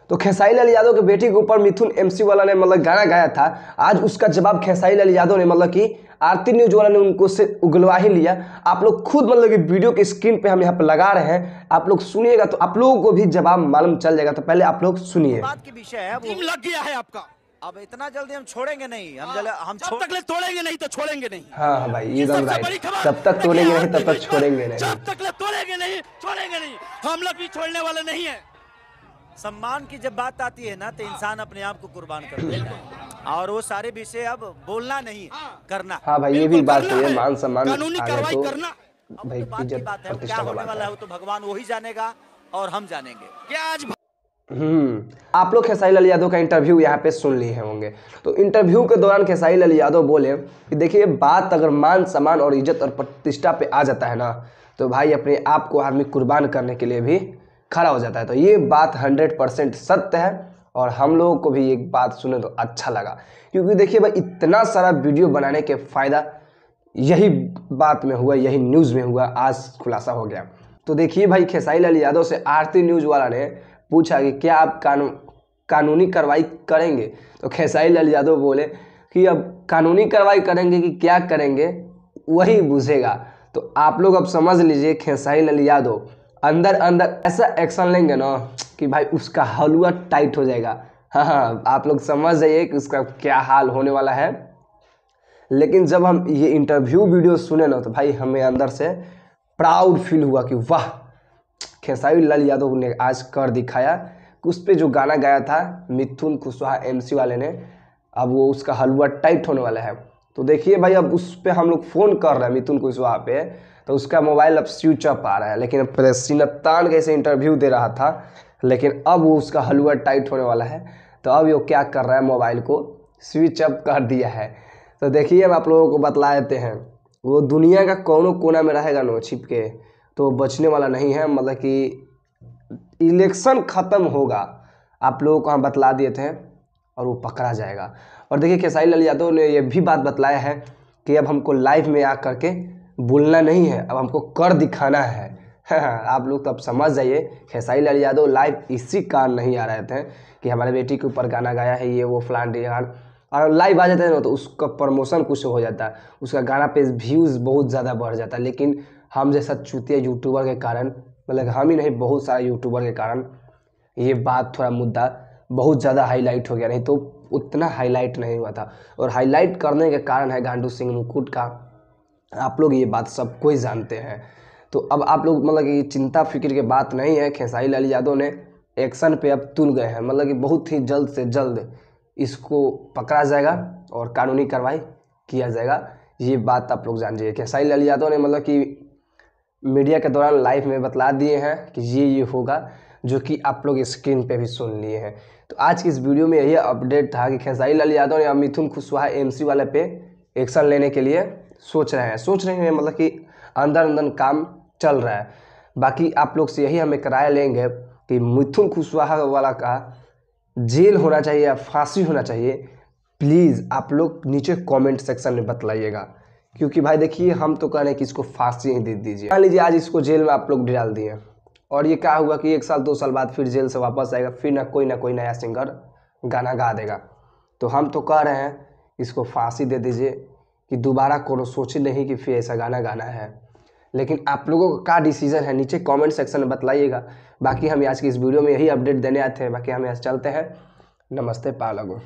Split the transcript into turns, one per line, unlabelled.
तो खेसारी लाल यादव के बेटी के ऊपर मिथुन एमसी वाला ने मतलब गाना गाया था। आज उसका जवाब खेसारी लाल यादव ने मतलब कि आरती न्यूज वाला ने उनको से उगलवा ही लिया। आप लोग खुद मतलब कि वीडियो के स्क्रीन पे हम यहाँ पे लगा रहे हैं, आप लोग सुनिएगा तो आप लोगों को भी जवाब मालूम चल जाएगा। तो पहले आप लोग सुनिए।
बात की विषय है वो
लग गया है आपका।
अब इतना जल्दी हम छोड़ेंगे नहीं, हम
जब तक ले तोड़ेंगे नहीं तो छोड़ेंगे नहीं।
हाँ भाई एकदम
सबसे बड़ी
राइट,
खबर,
जब तक तोड़ेंगे नहीं तब तक छोड़ेंगे नहीं।
जब तक ले तोड़ेंगे नहीं छोड़ेंगे नहीं, हम लोग भी छोड़ने वाले नहीं है।
सम्मान की जब बात आती है ना तो इंसान अपने आप को कुर्बान कर देता है, और वो सारे विषय अब बोलना नहीं करना।
हाँ भाई ये भी बात सही है, मान सम्मान
कानूनी
आ गया
कार्रवाई
तो
करना।
भाई
बात की
इज्जत
बात है, क्या
प्रतिष्ठा का
होने
बात
वाला
है।
है वो तो भगवान वही जानेगा और हम जानेंगे।
क्या आज
आप लोग खेसारी लाल यादव का इंटरव्यू यहाँ पे सुन लिए होंगे। तो इंटरव्यू के दौरान खेसारी लाल यादव बोले कि देखिए बात अगर मान सम्मान और इज्जत और प्रतिष्ठा पे आ जाता है ना तो भाई अपने आप को आदमी कुर्बान करने के लिए भी खड़ा हो जाता है। तो ये बात 100% सत्य है और हम लोगों को भी एक बात सुने तो अच्छा लगा, क्योंकि देखिए भाई इतना सारा वीडियो बनाने के फ़ायदा यही बात में हुआ, यही न्यूज़ में हुआ, आज खुलासा हो गया। तो देखिए भाई खेसारी लाल यादव से आरती न्यूज़ वाला ने पूछा कि क्या आप कानूनी कार्रवाई करेंगे। तो खेसारी लाल यादव बोले कि अब कानूनी कार्रवाई करेंगे कि क्या करेंगे वही बुझेगा। तो आप लोग अब समझ लीजिए खेसारी लाल यादव अंदर अंदर ऐसा एक्शन लेंगे ना कि भाई उसका हलवा टाइट हो जाएगा। हाँ, आप लोग समझ जाइए कि उसका क्या हाल होने वाला है। लेकिन जब हम ये इंटरव्यू वीडियो सुने ना तो भाई हमें अंदर से प्राउड फील हुआ कि वाह खेसारी लाल यादव ने आज कर दिखाया। उस पे जो गाना गाया था मिथुन कुशवाहा एमसी वाले ने, अब वो उसका हलवा टाइट होने वाला है। तो देखिए भाई अब उस पे हम लोग फ़ोन कर रहे हैं मिथुन कुशवाहा पे, तो उसका मोबाइल अब स्विच ऑफ आ रहा है। लेकिन सीना तान कैसे इंटरव्यू दे रहा था, लेकिन अब वो उसका हलवा टाइट होने वाला है। तो अब वो क्या कर रहा है, मोबाइल को स्विच ऑफ कर दिया है। तो देखिए हम आप लोगों को बतला देते हैं, वो दुनिया का कोनों कोना में रहेगा ना छिप के, तो बचने वाला नहीं है। मतलब कि इलेक्शन ख़त्म होगा, आप लोगों को हम बतला दिए थे, और वो पकड़ा जाएगा। और देखिए खेसारी लाल यादव ने यह भी बात बतलाया है कि अब हमको लाइव में आ करके बोलना नहीं है, अब हमको कर दिखाना है। आप लोग तो अब समझ जाइए खेसारी लाल यादव लाइव इसी कारण नहीं आ रहे थे कि हमारे बेटी के ऊपर गाना गाया है ये वो फलान ढिकान, और लाइव आ जाते हैं ना तो उसका प्रमोशन कुछ हो जाता है, उसका गाना पे व्यूज़ बहुत ज़्यादा बढ़ जाता है। लेकिन हम जैसा चूतिया यूट्यूबर के कारण, मतलब हम ही नहीं बहुत सारे यूट्यूबर के कारण ये बात थोड़ा मुद्दा बहुत ज़्यादा हाईलाइट हो गया, नहीं तो उतना हाईलाइट नहीं हुआ था। और हाईलाइट करने के कारण है गांडू सिंह मुकुट का, आप लोग ये बात सब कोई जानते हैं। तो अब आप लोग मतलब कि चिंता फिक्र की बात नहीं है, खेसारी लाल यादव ने एक्शन पे अब तुल गए हैं। मतलब कि बहुत ही जल्द से जल्द इसको पकड़ा जाएगा और कानूनी कार्रवाई किया जाएगा, ये बात आप लोग जानिए। खेसारी लाल यादव ने मतलब कि मीडिया के दौरान लाइव में बतला दिए हैं कि ये होगा, जो कि आप लोग स्क्रीन पे भी सुन लिए हैं। तो आज की इस वीडियो में यही अपडेट था कि खेसारी लाल यादव ने मिथुन कुशवाहा एमसी वाले पे एक्शन लेने के लिए सोच रहे हैं, मतलब कि अंदर अंदर काम चल रहा है। बाकी आप लोग से यही हम एक राय लेंगे कि मिथुन कुशवाहा वाला का जेल होना चाहिए या फांसी होना चाहिए, प्लीज़ आप लोग नीचे कमेंट सेक्शन में बतलाइएगा। क्योंकि भाई देखिए हम तो कह रहे हैं कि इसको फांसी ही दे दीजिए। मान लीजिए आज इसको जेल में आप लोग डाल दिए और ये क्या हुआ कि 1 साल 2 साल बाद फिर जेल से वापस आएगा, फिर ना कोई नया सिंगर गाना गा देगा। तो हम तो कह रहे हैं इसको फांसी दे दीजिए कि दोबारा कोनो सोचे नहीं कि फिर ऐसा गाना गाना है। लेकिन आप लोगों का डिसीजन है, नीचे कमेंट सेक्शन में बतलाइएगा। बाकी हम आज की इस वीडियो में यही अपडेट देने आए थे। बाकी हम यहाँ चलते हैं, नमस्ते पालगो।